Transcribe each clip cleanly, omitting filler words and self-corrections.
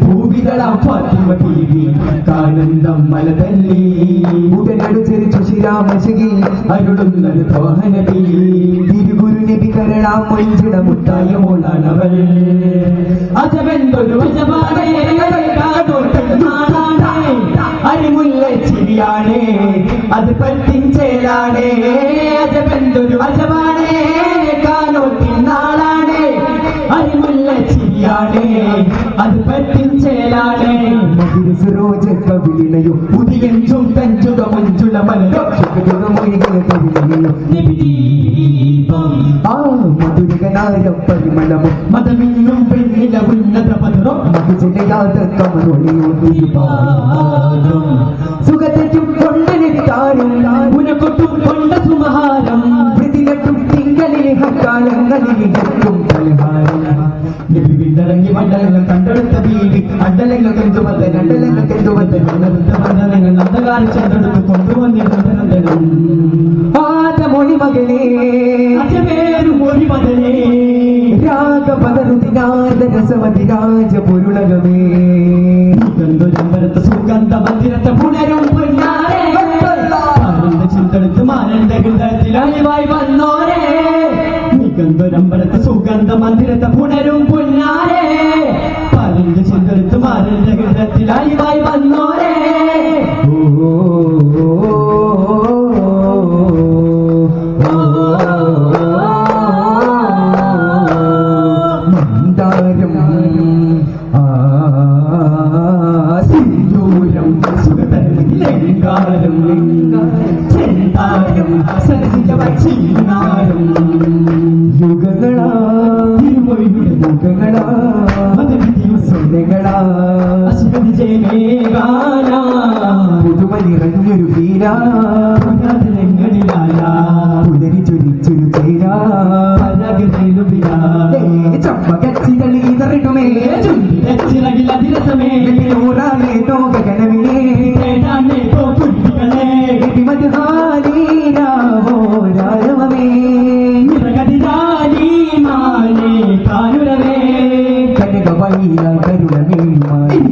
ഭൂവിതള ഫാത്തിമ ദേവി കാനന്ദം മലതല്ലി ഉടനടുച്ചരിച്ചു ശ്രീരാമശകി അരുളുന്നത് തോഹനബി തിരുഗുരു നബി കരളാം മൊഞ്ചിട മുട്ടായ മോളാണവൾ അജബെന്തൊരു അജബാണേ അരിമുല്ല ചിരിയാണേ അത് പറ്റിഞ്ചേലാണേ അജബെന്തൊരു അജബാണേ കാനോത്തിൻ നാളാണേ അരിമുല്ല ചിരിയാണേ അത് പറ്റിഞ്ചേലാണേ മധുര സുരോജ കവിളിണയോ പുതിയഞ്ചും തഞ്ചുക മഞ്ചുള മലയോ മൊഴികള കവിളിണയോ മധുരകനായ പരിമളമോ മതമിന്നും പെണ്ണില ഉന്നത പദറോ മധുജനയാത കമറൊളിയോ ദീപാരം സുഖത്തെറ്റും കൊണ്ടനെത്താരും ഉനക്കൊട്ടും കൊണ്ട സുമഹാരം പ്രതിനട്ടും തിങ്കളിലെ ഹക്കാലങ്ങളിൽ എത്തും പലഹാരം വിണ്ടറങ്ങി മണ്ഡലങ്ങൾ കണ്ടെടുത്ത വീട് അണ്ടലങ്ങൾ കെന്തുവത്ത് രണ്ടലങ്ങൾ കെന്തുവത്ത് ബന്ധങ്ങൾ നന്ദകാലം ചെന്നെടുത്ത് കൊണ്ടുവന്നിരുന്നതനം ആദമൊഴി മകനേ അജമേരു മൊഴി മകനേ രാഗപദരുതിനാദരസമതി രാജപൊരുളകമേ സുഗന്ധരത്ത് സുഗന്ധ മന്ദിരത്തെ പുനരും പൊന്നാരേ ചിന്തെടുത്ത് മാനന്റെ ഹൃദയത്തിലായി വന്നോരേ ഗന്ധരമ്പലത്തെ സുഗന്ധ മന്ദിരത്തെ പുനരും പൊന്നാരേ പലിന്റെ ചിന്തെടുത്ത് മാനന്റെ ഹൃദയത്തിലായി വന്നോരേ മന്ദാരം സിന്ദൂരം സുഗതരംഗാരം ചെന്താരം സരസിജവീനാരം യുഗങ്ങളാ തിരുമൊഴിയുടെ മുഖങ്ങളാ മതവിധിയും സ്വന്തങ്ങളാ അശ്വതി ജയനേകാല പുതുമ നിറഞ്ഞൊരു വീരാങ്ങളിലായ പുലരി ചൊരിച്ചൊരു ചേരാ ചമ്മകച്ചികൾ ഇതറിടുമേ ചുണ്ടിരച്ചിറകിലതിരസമേ ൂറാലേ ലോകഗണമേ മധുഹാലീരാവോരാരവമേ നിറകതിരാലീമാലേ കാനുരവേ കനകവൈല കരുണമേ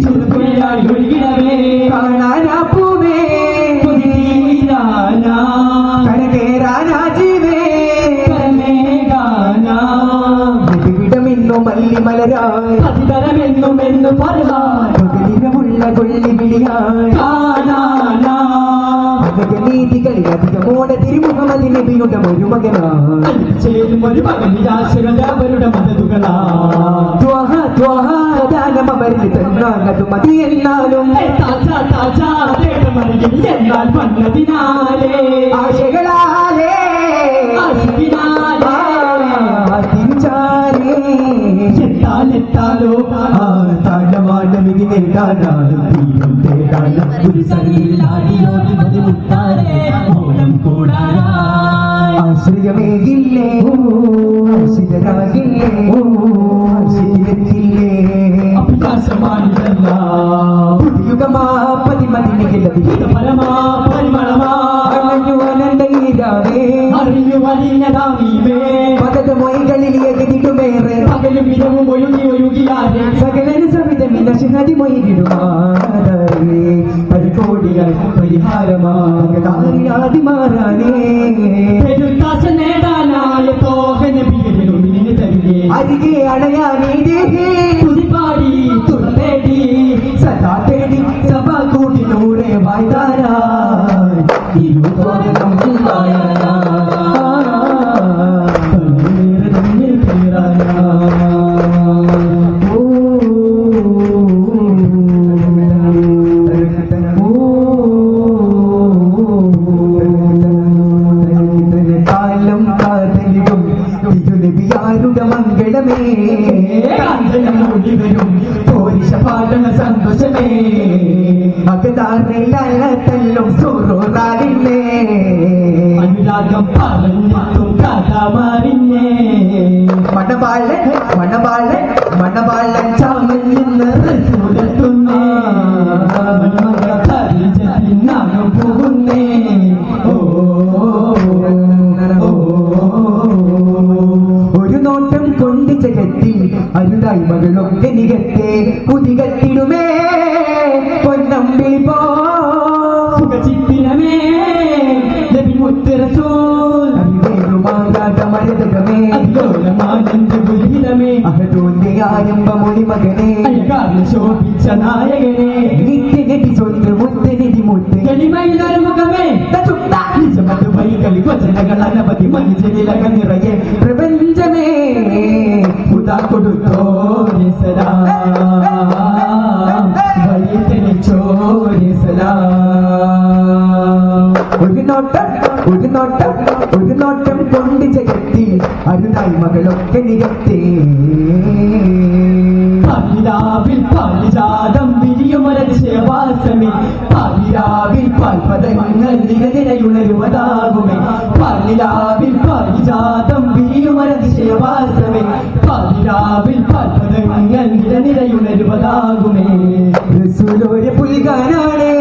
ചുരുക്കുഴയായി ഒഴുകിടവേ കാണാനാപ്പൂവേ പുതിരാനാ കരകേറാനാജീവേ കരമേകാനാ വിടമിന്നും മല്ലി മലരായി അതിതരമെന്നും എന്ന് പറയാമുള്ള കൊള്ളി വിളിയായി കാണാനാ നീതികളിൽ അധികമോടെ തിരുമുഹമ്മദ് നബിയുടെ ഒരു മകനാണ് ചേരും ഒരു മകൻ നിരാശകളുടെ മതതുകളാമരിൽ തന്നാലത് മതി എന്നാലും എന്നാൽ വന്നതിനാലേ ആശകളാലേ തിരിച്ചാലേ എത്താലെത്താലോ താഴമാണ് മികി നേടാനാണ് തീരും തേടാനും ഒരു സരിയിലാടിയോടി മൗനം കൂടാനായി ആശ്രയമേകില്ലേ ആശ്രിതരാകില്ലേ ആശ്രിതത്തില്ലേ അഭിലാഷമാണിതല്ല പുതിയുഗമാ പതിമതിനികളതി പരമാ പരിമളമാ അറിഞ്ഞുവനന്തീരാവേ അറിഞ്ഞുവലിഞ്ഞതാമീവേ പദത മൊഴികളിൽ എഴുതിടുമേറെ പകലും ഇരവും ഒഴുകി ഒഴുകിയാരെ സകലന് സവിതമില്ല ശിഹതി മൊഴിയിടുമാറേ പരികോടിയായി പരിഹാരമാകി മാറാനേ പെരുത്താശ നേടാനായ തോഹനബിയെ തരികെ അരികെ അണയാനേ തുതിപ്പാടി തുറത്തേടി സദാ തേടി സഭ കൂട്ടിലൂടെ വായ്താരായി ഇരുതോരണം മംഗളമേ വരും പോരിശപാലന സന്തോഷമേ മകതാറിലും സൂറോറാറില്ലേ അനുരാഗം പറഞ്ഞിട്ടും കഥ മാറിഞ്ഞേ മണവാളൻ മണവാളൻ മണവാളൻ ചാമഞ്ഞെന്ന് സൂരത്തുന്നേ മണമകം പോകുന്നേ ഒരു നോട്ടം കൊണ്ട് ജഗത്തി അരുതായി മകളൊക്കെ നികത്തെ കുതികത്തിടുമേ പൊന്നമ്പി പോ സുഖചിത്തിരമേ പൊളി മകനെ അഴകാർന്ന് ശോഭിച്ച നായകനെ നിത്യനടി സ്വത്ത് മുത്തനടി മുത്ത് എളിമയിലൊരു മുഖമേ നിജമത് വൈകളി വചനങ്ങൾ അനവധി മനുഷ്യനിലക നിറയെ പ്രപഞ്ചമേ ഉദാ കൊടുത്തോരെ സലാം വഴി തെളിച്ചോരെ സലാം ഒരു നോട്ടം കൊണ്ട് ജഗത്തി അരുതായി മകളൊക്കെ നിരത്തേ പാലിരാവിൽ പാലിജാതം വിരിയുമൊരതിശയവാസമേ പാലിരാവിൽ പാൽപദങ്ങൾ നിരനിരയുണരുവതാകുമേ പാലിരാവിൽ പാലിജാതം വിരിയുമൊരതിശയവാസമേ പാലിരാവിൽ പാൽപദങ്ങൾ നിരനിരയുണരുവതാകുമേ റസൂലോരെ പുൽകാനാണേ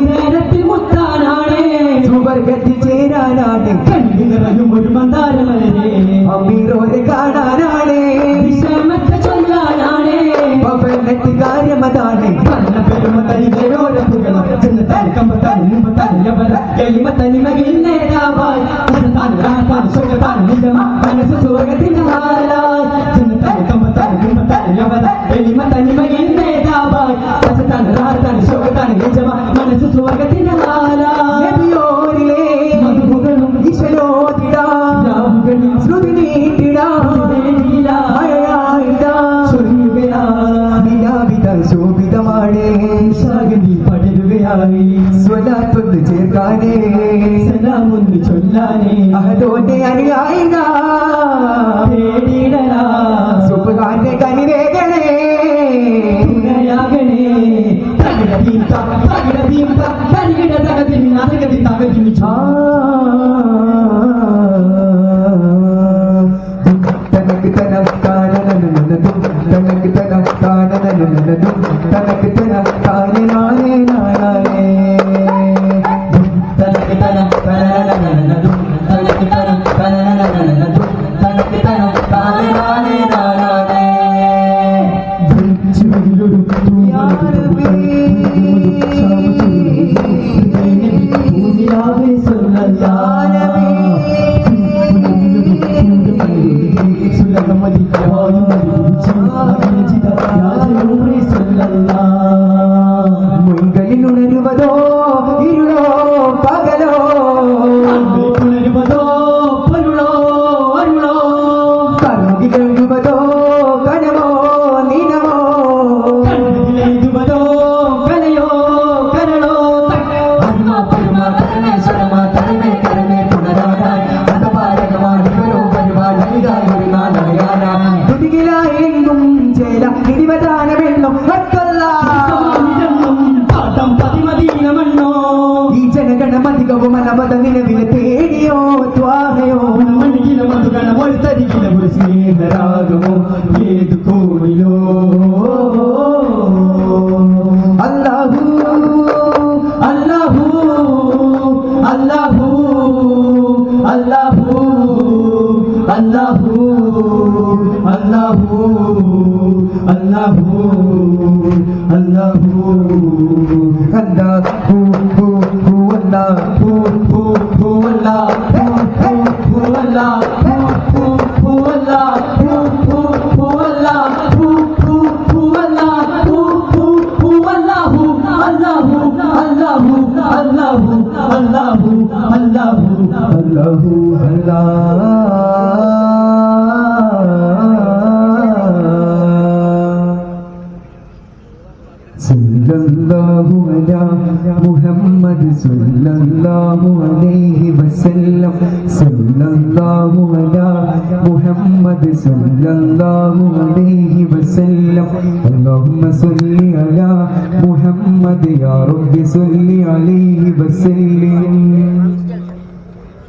നേരത്തിൽ മുത്താനാണേ സുവർഗത്തിൽ ചേരാനാണ് കണ്ണു നിറയും ഒരു മന്ദാരമലരേ അമീറോരെ കാണാനാണേ വിഷമത്തെ ചൊല്ലാനാണേ പവനത്തിൽ കാര്യമതാണ് പറഞ്ഞ പെരുമ തനിയോരപ്പുകളും ചെന്നത്താൻ കമ്പത്താൻ മുമ്പത്താൻ യവന എളിമ തനിമകിൽ നേതാവായി സുഖത്താൻ നിജമ മനസ്സ് സുവർഗത്തിന്റെ ഹാലായി ചെന്നത്താൻ കമ്പത്താൻ മുമ്പത്താൻ യവന എളിമ തനിമകിൽ നേതാവായി താൻ സുഖത്താൻ നിജമ മനസ്സ് സുവർഗത്തിന്റെ ഹാലായി നബിയോരിലെ മധുകളും ഈശ്വരോതിടാം രാവുകളിൽ ശ്രുതി നീട്ടിടാം മഴയായിടാം വിലാവിത ശോഭിതമാണേ ശാഗനി പടരുകയായി സ്വലാത്തൊന്ന് ചേർക്കാനേ സലാമൊന്ന് ചൊല്ലാനേ അഹദോന്റെ അനുയായിക പേടിടലാ സുബ്ഹാന്റെ കനിവേഗണേ തുണയാകണേ തകിടതീം തകിട തകതിൻ നരകതി തകതിൻ തനക്ക് തനക്കാനനനനതും തനക്ക് തനക്കാനനനനതും തനക്ക് തനക്കാനനാനേ നാനാനേ തനക്ക് തനക്കനനനനനതും തനക്ക് തനക്കനനനനനതും തനക്ക് തനക്കാനനാനേ നാനാനേ ചുവരിലൊരു പൂനിലാവേ സല്ലല്ലാഹു മുൻകളിലുണരുവതോ ഇരുളോ പകലോ ഉണരുവതോ പൊരുളോ അരുളോ കറുകിലെഴുവതോ കനമോ നിനമോ കണ്ണിലെഴുതുവതോ കലയോ കരളോ അരുമ പെരുമ കരണേശ്വരമ തരമേ കരമേ പുനരാടാൻ അന്തപാരകമാണിവരോ പരിപാടിയായി ഒരു നാളറിയാനായി തുതികിലായെങ്കും ചേല ഇടിവദാനമെന്നും പാട്ടം പതിമദീനമണ്ണോ ഈ ജനഗണമധികവും അനവധ നിലവിലെ തേടിയോ ത്വാഹയോ മണികില മധുഗണം ഒരു തരികില ഒരു സ്നേഹരാഗമോ ഏതു കോണിലോ അല്ലാഹു അല്ലാഹു അല്ലാഹു അല്ലാഹു അല്ലാഹു അല്ലാഹു അല്ലാഹു അല്ലാഹു അല്ലാഹു അല്ലാഹു സല്ലല്ലാഹു അലാ മുഹമ്മദ് സല്ലല്ലാഹു അലൈഹി വസല്ലം സല്ലല്ലാഹു അലാ മുഹമ്മദ് സല്ലല്ലാഹു അലൈഹി വസല്ലം അല്ലാഹുമ്മ സല്ലി അലാ മുഹമ്മദ് യാ റബ്ബി സല്ലി അലൈഹി വസല്ലം.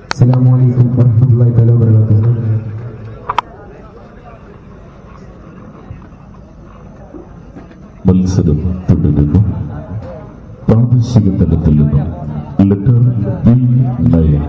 അസ്സലാമു അലൈക്കും വറഹ്മത്തുള്ളാഹി തആല വബറകാതുഹു. മത്സരം തുടരുന്നു. പ്രാദേശിക തലത്തിൽ നിന്നും ലെറ്റർ E9